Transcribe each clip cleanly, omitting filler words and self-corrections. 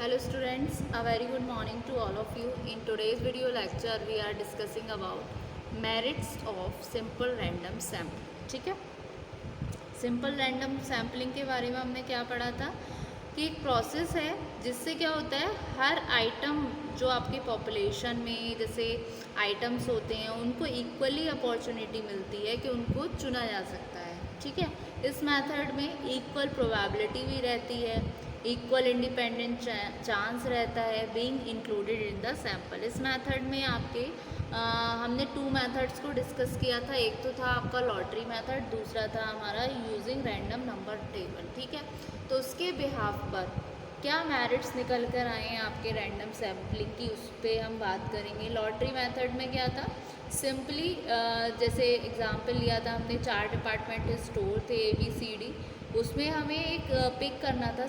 Hello students, a very good morning to all of you. In today's video lecture we are discussing about merits of simple random sampling. ठीक है, simple random sampling के बारे में हमने क्या पढ़ा था कि एक प्रोसेस है जिससे क्या होता है, हर आइटम जो आपकी पॉपुलेशन में जैसे आइटम्स होते हैं उनको इक्वली अपॉर्चुनिटी मिलती है कि उनको चुना जा सकता है। ठीक है, इस मेथड में इक्वल प्रोबेबिलिटी भी रहती है, इक्वल इंडिपेंडेंट चांस रहता है being included in the sample. इस मेथड में आपके हमने टू मेथड्स को डिस्कस किया था। एक तो था आपका लॉटरी मेथड, दूसरा था हमारा यूजिंग रैंडम नंबर टेबल। ठीक है, तो उसके बिहाफ पर क्या मेरिट्स निकल कर आए हैं आपके रैंडम सैम्पलिंग की, उस पर हम बात करेंगे। लॉटरी मेथड में क्या था, सिंपली जैसे एग्जांपल लिया था हमने, 4 डिपार्टमेंटल स्टोर थे ABCD, उसमें हमें एक पिक करना था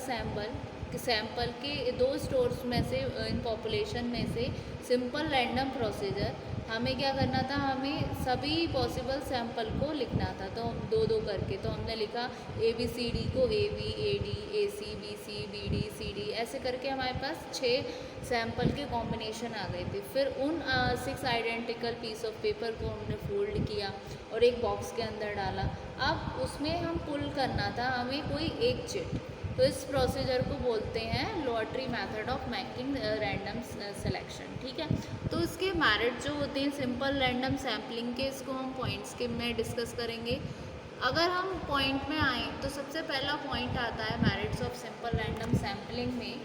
सैम्पल के 2 स्टोर्स में से, इन पॉपुलेशन में से सिंपल रैंडम प्रोसीजर हमें क्या करना था, हमें सभी पॉसिबल सैंपल को लिखना था। तो 2-2 करके तो हमने लिखा ABCD को AB AD AC BC BD CD, ऐसे करके हमारे पास 6 सैंपल के कॉम्बिनेशन आ गए थे। फिर उन 6 आइडेंटिकल पीस ऑफ पेपर को हमने फोल्ड किया और एक बॉक्स के अंदर डाला। अब उसमें हम पुल करना था हमें कोई एक चिट, तो इस प्रोसीजर को बोलते हैं lottery method of making random selection. ठीक है, तो इसके मेरिट जो होते हैं सिंपल रैंडम सैम्पलिंग के, इसको हम पॉइंट्स के में डिस्कस करेंगे। अगर हम पॉइंट में आएँ तो सबसे पहला पॉइंट आता है merits of simple random sampling में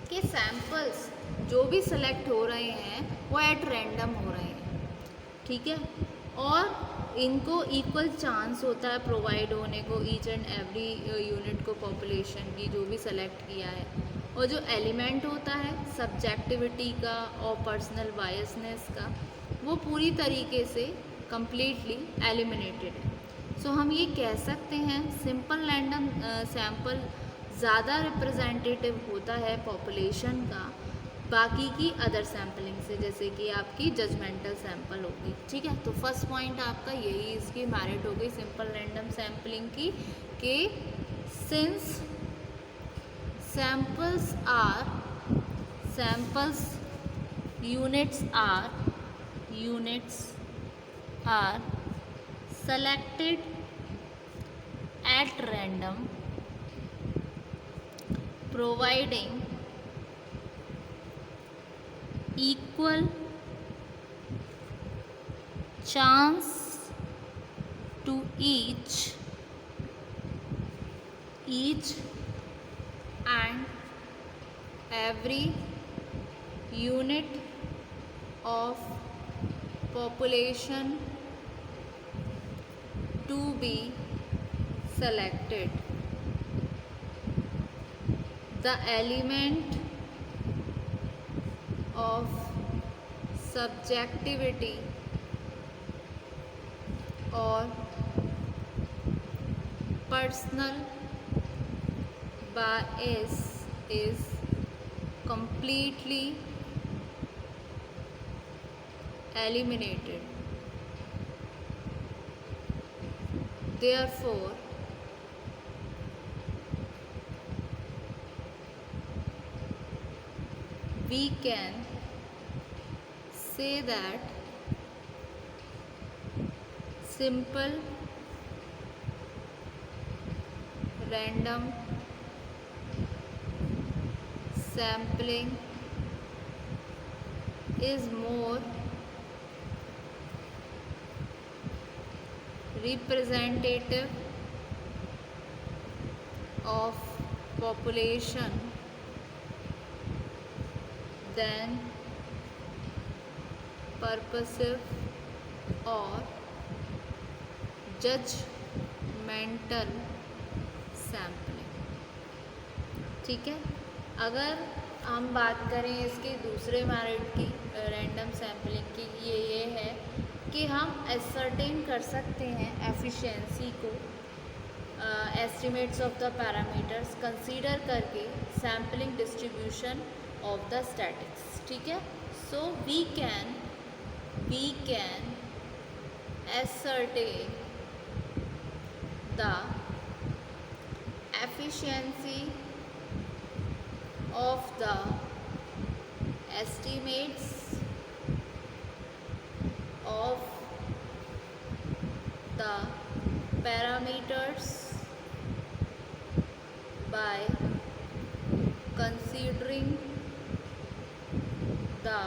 कि सैम्पल्स जो भी सिलेक्ट हो रहे हैं वो एट रैंडम हो रहे हैं। ठीक है, और इनको इक्वल चांस होता है प्रोवाइड होने को, ईच एंड एवरी यूनिट को पॉपुलेशन की जो भी सेलेक्ट किया है। और जो एलिमेंट होता है सब्जेक्टिविटी का और पर्सनल बायसनेस का, वो पूरी तरीके से कम्प्लीटली एलिमिनेटेड है। सो हम ये कह सकते हैं सिंपल रैंडम सैम्पल ज़्यादा रिप्रेजेंटेटिव होता है पॉपुलेशन का बाकी की अदर सैम्पलिंग से, जैसे कि आपकी जजमेंटल सैंपल होगी। ठीक है, तो फर्स्ट पॉइंट आपका यही इसकी मेरिट हो गई सिंपल रैंडम सैम्पलिंग की कि since samples units are selected at random, providing equal chance to each and every unit of population to be selected. The element of subjectivity or personal bias is completely eliminated. Therefore, we can say that simple random sampling is more representative of population than purposive or judgmental sampling। ठीक है, अगर हम बात करें इसके दूसरे merit की random sampling की, ये है कि हम एसर्टेन कर सकते हैं एफिशिएंसी को estimates of the parameters consider करके sampling distribution of the statics. ठीक है, so we can ascertain the efficiency of the estimates of the parameters by considering the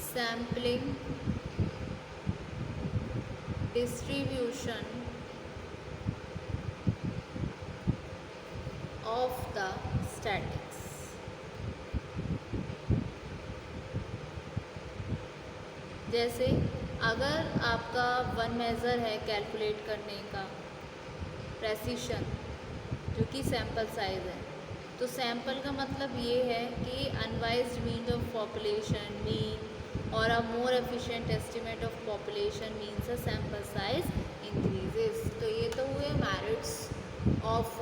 sampling distribution of the statics. जैसे अगर आपका one measure है calculate करने का precision, जो कि सैम्पल साइज़ है, तो सैम्पल का मतलब ये है कि unbiased mean of population mean और a more efficient estimate of population means a sample size increases. तो ये तो हुए merits of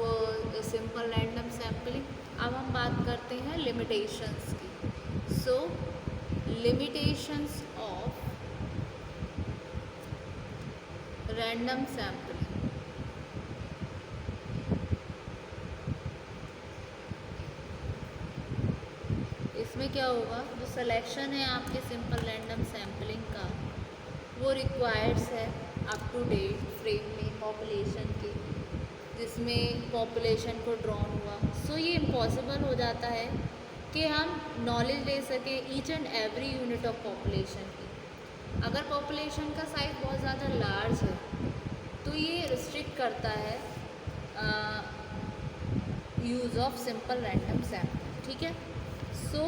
simple random sampling. अब हम बात करते हैं लिमिटेशंस की। So limitations of random sampling. इसमें क्या होगा, जो सिलेक्शन है आपके सिंपल रैंडम सैम्पलिंग का वो रिक्वायर्ड्स है अप टू डेट फ्रेम में पॉपुलेशन की, जिसमें पॉपुलेशन को ड्रॉन हुआ। सो ये इम्पॉसिबल हो जाता है कि हम नॉलेज ले सकें each and every unit of population की। अगर पॉपुलेशन का साइज बहुत ज़्यादा लार्ज है तो ये रिस्ट्रिक्ट करता है use of simple random sample. ठीक है, सो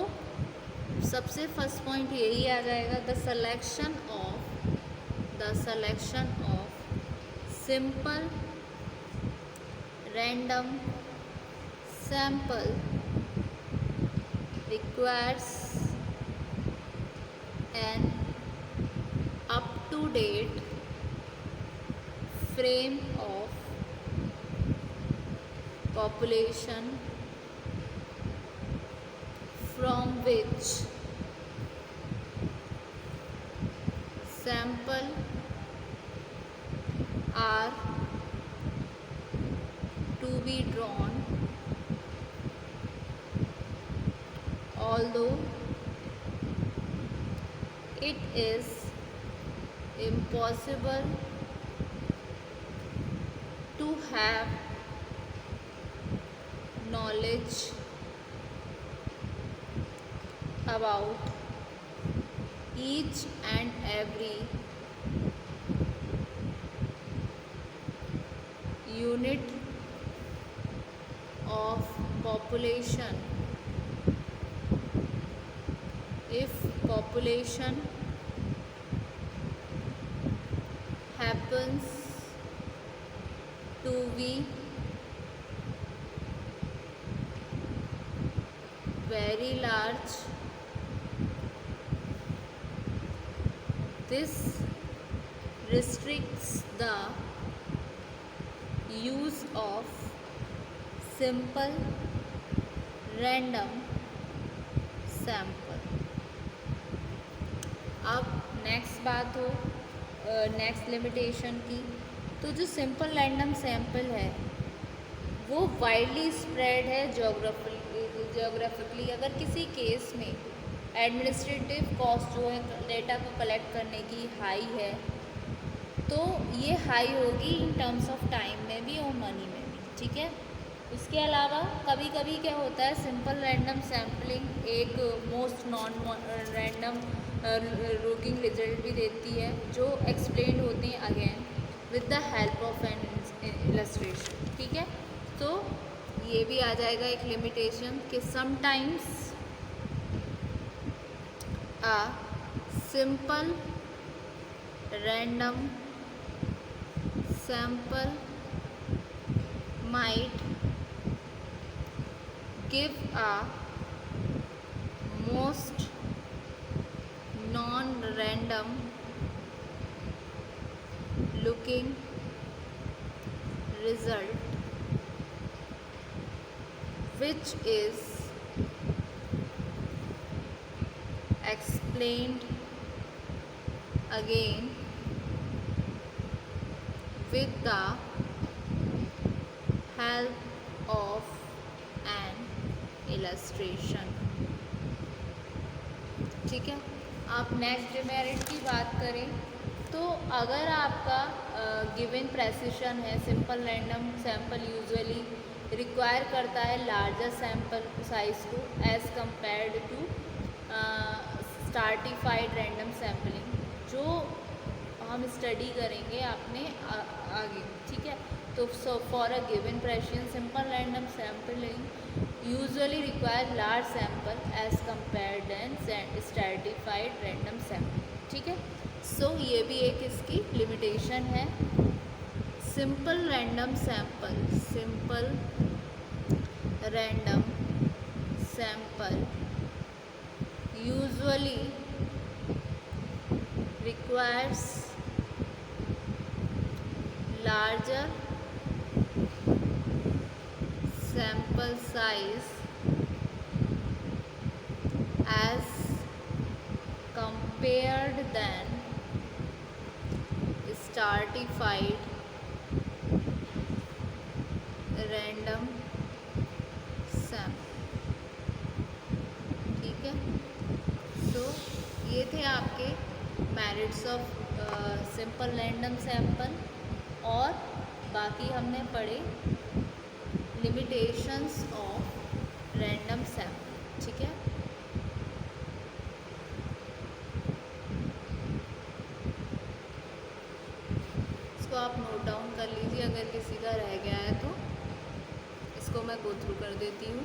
सबसे फर्स्ट पॉइंट यही आ जाएगा, the selection of simple random sample requires an up to date frame of population from which sample are to be drawn, although it is impossible to have knowledge about each and every unit of population if population happens to be very large. This restricts the use of simple random sample. अब next बात हो next limitation की, तो जो simple random sample है वो widely spread है geographically. अगर किसी केस में एडमिनिस्ट्रेटिव कॉस्ट जो है डेटा को कलेक्ट करने की हाई है, तो ये हाई होगी इन टर्म्स ऑफ टाइम में भी और मनी में भी। ठीक है, इसके अलावा कभी कभी क्या होता है, सिंपल रैंडम सैम्पलिंग एक most non random looking result भी देती है, जो एक्सप्लेन होते हैं again with the help of N illustration. ठीक है, तो ये भी आ जाएगा एक लिमिटेशन कि sometimes a simple random sample might give a most non-random looking result, which is explained again with the help of an imaginary sample. help of an illustration। ठीक है। आप नेक्स्ट डिमेरिट की बात करें तो अगर आपका गिवन प्रेसिशन है, simple random sample usually require करता है लार्जर सैंपल साइज को as compared to stratified random sampling, जो हम स्टडी करेंगे अपने आगे। ठीक है। तो for a given precision simple random sampling usually require large sample as compared and stratified random sample। ठीक है। सो ये भी एक इसकी लिमिटेशन है। Simple random sample, simple random sample usually requires larger sample size as compared than stratified random sample। ठीक है। तो ये थे आपके merits of simple random sample, और बाकी हमने पढ़े लिमिटेशंस ऑफ रैंडम सैंपल। ठीक है। इसको आप नोट डाउन कर लीजिए, अगर किसी का रह गया है तो इसको मैं गो थ्रू कर देती हूँ।